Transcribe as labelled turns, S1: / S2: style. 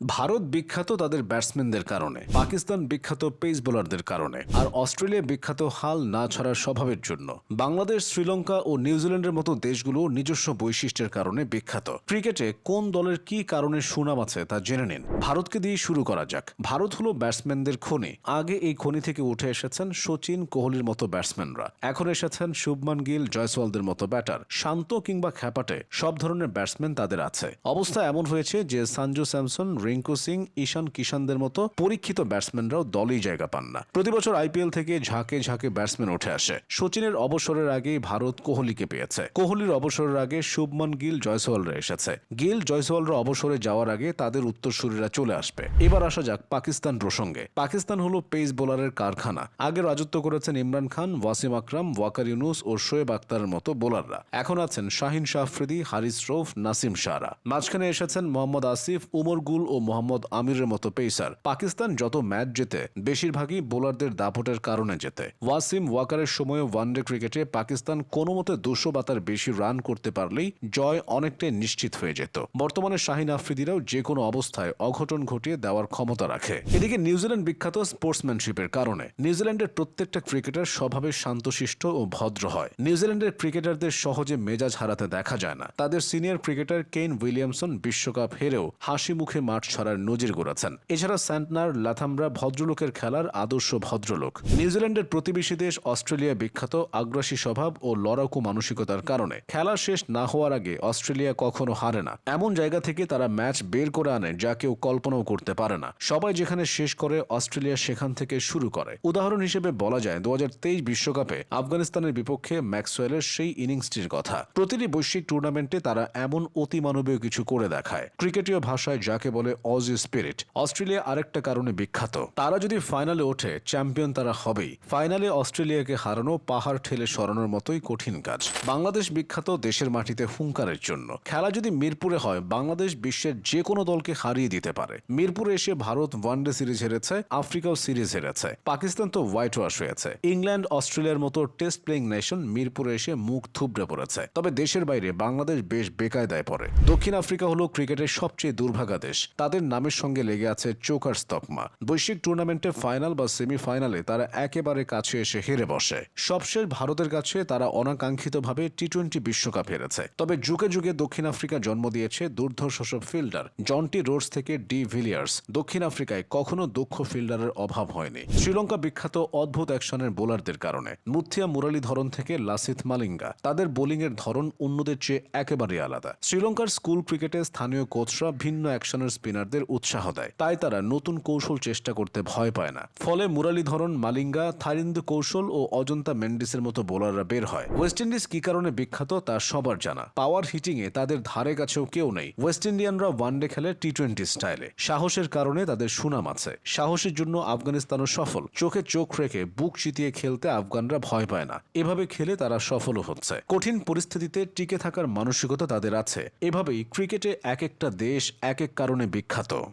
S1: ভারত বিখ্যাত তাদের ব্যাটসম্যানদের কারণে, পাকিস্তান বিখ্যাত পেস বোলারদের কারণে, আর অস্ট্রেলিয়া বিখ্যাত হাল না ছাড়ার স্বভাবের জন্য। বাংলাদেশ, শ্রীলঙ্কা ও নিউজিল্যান্ডের মতো দেশগুলো নিজস্ব বৈশিষ্ট্যের কারণে বিখ্যাত। ক্রিকেটে কোন দলের কি কারণে সুনাম আছে তা জেনে নিন। ভারতকে দিয়ে শুরু করা যাক। ভারত হলো ব্যাটসম্যানদের খনি। আগে এই খনি থেকে উঠে এসেছেন সচিন, কোহলির মতো ব্যাটসম্যানরা। এখন এসেছেন শুভমান গিল, জয়সওয়ালদের মতো ব্যাটার। শান্ত কিংবা খ্যাপাটে সব ধরনের ব্যাটসম্যান তাদের আছে। অবস্থা এমন হয়েছে যে সঞ্জু স্যামসন, রিঙ্কু সিং, ঈশান কিষানদের মতো পরীক্ষিত ব্যাটসম্যানরাও দলেই জায়গা পান না। প্রতি বছর আইপিএল থেকে ঝাঁকে ঝাঁকে ব্যাটসম্যান উঠে আসে। সচিনের অবসরের আগে ভারত কোহলিকে পেয়েছে। কোহলির অবসরের আগে শুভমান গিল, জয়সওয়ালরা এসেছে। গিল, জয়সওয়ালরা অবসরে যাওয়ার আগে তাদের উত্তরসূরিরা চলে আসবে। এবার আসা যাক পাকিস্তান প্রসঙ্গে। পাকিস্তান হলো পেস বোলারের কারখানা। আগে রাজত্ব করেছেন ইমরান খান, ওয়াসিম আকরাম, ওয়াকার ইউনুস ও শোয়েব আক্তারের মতো বোলাররা। এখন আছেন শাহিন শাহ আফ্রিদি, হারিস রৌফ, নাসিম শাহরা। মাঝখানে এসেছেন মোহাম্মদ আসিফ, উমর গুল ও মোহাম্মদ আমিরের মতো পেসার। পাকিস্তান যত ম্যাচ জেতে বেশিরভাগই বোলারদের দাপটের কারণে জেতে। ওয়াসিম, ওয়াকারের সময়ে ওয়ানডে ক্রিকেটে পাকিস্তান কোনো মতে 200 বা তার বেশি রান করতে পারলেই জয় অনেকটাই নিশ্চিত হয়ে যেত। বর্তমানে শাহিন আফ্রিদিরাও যে কোনো অবস্থায় অঘটন ঘটিয়ে দেওয়ার ক্ষমতা রাখে। এদিকে নিউজিল্যান্ড বিখ্যাত স্পোর্টসম্যানশিপের কারণে। নিউজিল্যান্ডের প্রত্যেকটা ক্রিকেটার স্বভাবে শান্তশিষ্ট ও ভদ্র হয়। নিউজিল্যান্ডের ক্রিকেটারদের সহজে মেজাজ হারাতে দেখা যায় না। তাদের সিনিয়র ক্রিকেটার কেন উইলিয়ামসন বিশ্বকাপ হেরেও হাসি মুখে মাঠ ছাড়ার নজির গড়েছেন। এছাড়া স্যান্টনার, লাথামরা ভদ্রলোকের খেলার আদর্শ ভদ্রলোক। নিউজিল্যান্ডের প্রতিবেশী দেশ অস্ট্রেলিয়া বিখ্যাত আগ্রাসী স্বভাব ও লড়াকু মানসিকতার কারণে। খেলা শেষ না হওয়ার আগে অস্ট্রেলিয়া কখনো হারে না। এমন জায়গা থেকে তারা ম্যাচ বের করে আনে যা কেউ কল্পনাও করতে পারে না। সবাই যেখানে শেষ করে অস্ট্রেলিয়া সেখান থেকে শুরু করে। উদাহরণ হিসেবে বলা যায় 2023 বিশ্বকাপে আফগানিস্তানের বিপক্ষে ম্যাক্সওয়েলের সেই ইনিংসটির কথা। প্রতিটি বৈশ্বিক টুর্নামেন্টে তারা এমন অতিমানবীয় কিছু করে দেখায়। ক্রিকেটীয় ভাষায় যাকে বলে অজি স্পিরিট। অস্ট্রেলিয়া আরেকটা কারণে বিখ্যাত। তারা যদি ফাইনালে ওঠে, চ্যাম্পিয়ন তারা হবেই। ফাইনালে অস্ট্রেলিয়াকে হারানো পাহাড় ঠেলে সরানোর মতোই কঠিন কাজ। বাংলাদেশ বিখ্যাত দেশের মাটিতে হুঙ্কারের জন্য। খেলা যদি মিরপুরে হয়, বাংলাদেশ বিশ্বের যে কোনো দলকে হারিয়ে দিতে পারে। মিরপুরে এসে ভারত ওয়ানডে সিরিজ হেরেছে, আফ্রিকাও সিরিজ হেরেছে। পাকিস্তান তো হোয়াইট ওয়াশ হয়েছে। ইংল্যান্ড, অস্ট্রেলিয়ার মতো টেস্ট প্লেইং নেশন মিরপুরে এসে মুখ থুবড়ে পড়েছে। তবে দেশের বাইরে বাংলাদেশ বেশ বেকায়দায় পড়ে। দক্ষিণ আফ্রিকা হলো ক্রিকেটের সবচেয়ে দুর্ভাগা দেশ। তাদের নামের সঙ্গে লেগে আছে চোকার্স তকমা। বৈশ্বিক টুর্নামেন্টে ফাইনাল বা সেমিফাইনালে তারা একেবারে কাছে এসে হেরে বসে। সবশেষ ভারতের কাছে তারা অনাকাঙ্ক্ষিতভাবে টি-20 বিশ্বকাপ হেরেছে। তবে যুগে যুগে দক্ষিণ আফ্রিকা জন্ম দিয়েছে দুর্ধর্ষ সব ফিল্ডার। জন্টি রোডস থেকে ডি ভিলিয়ার্স। দক্ষিণ আফ্রিকায় কখনো দক্ষ ফিল্ডারের অভাব হয়নি। শ্রীলঙ্কা বিখ্যাত অদ্ভুত অ্যাকশনের বোলারদের কারণে। মুথিয়া মুরালীধরন থেকে লাসিথ মালিঙ্গা। তাদের বোলিংয়ের ধরন অন্যদের চেয়ে একেবারে আলাদা। শ্রীলঙ্কার স্কুল ক্রিকেটে স্থানীয় কোচরা ভিন্ন অ্যাকশনের স্পিনারদের উৎসাহ দেয়। তাই তারা নতুন কৌশল চেষ্টা করতে ভয় পায় না। ফলে মুরালীধরন, মালিঙ্গা, থারিন্দ কৌশল ও অজন্তা মেন্ডিসের মতো বোলাররা বের হয়। ওয়েস্ট ইন্ডিজ কি কারণে বিখ্যাত তা সবার জানা। পাওয়ার হিটিংয়ে তাদের ধারে কাছেও কেউ নেই। ওয়েস্ট ইন্ডিয়ানরা ওয়ানডে খেলে টি-20 স্টাইলে। সাহসের কারণে তাদের সুনাম আছে। সাহসের জন্য আফগানিস্তানও সফল। চোখে চোখ রেখে বুক চিতিয়ে খেলতে আফগানরা ভয় পায় না। এভাবে খেলে তারা সফলও হচ্ছে। কঠিন পরিস্থিতিতে টিকে থাকার মানসিকতা তাদের আছে। এভাবেই ক্রিকেটে এক একটা দেশ এক এক কারণে বিখ্যাত।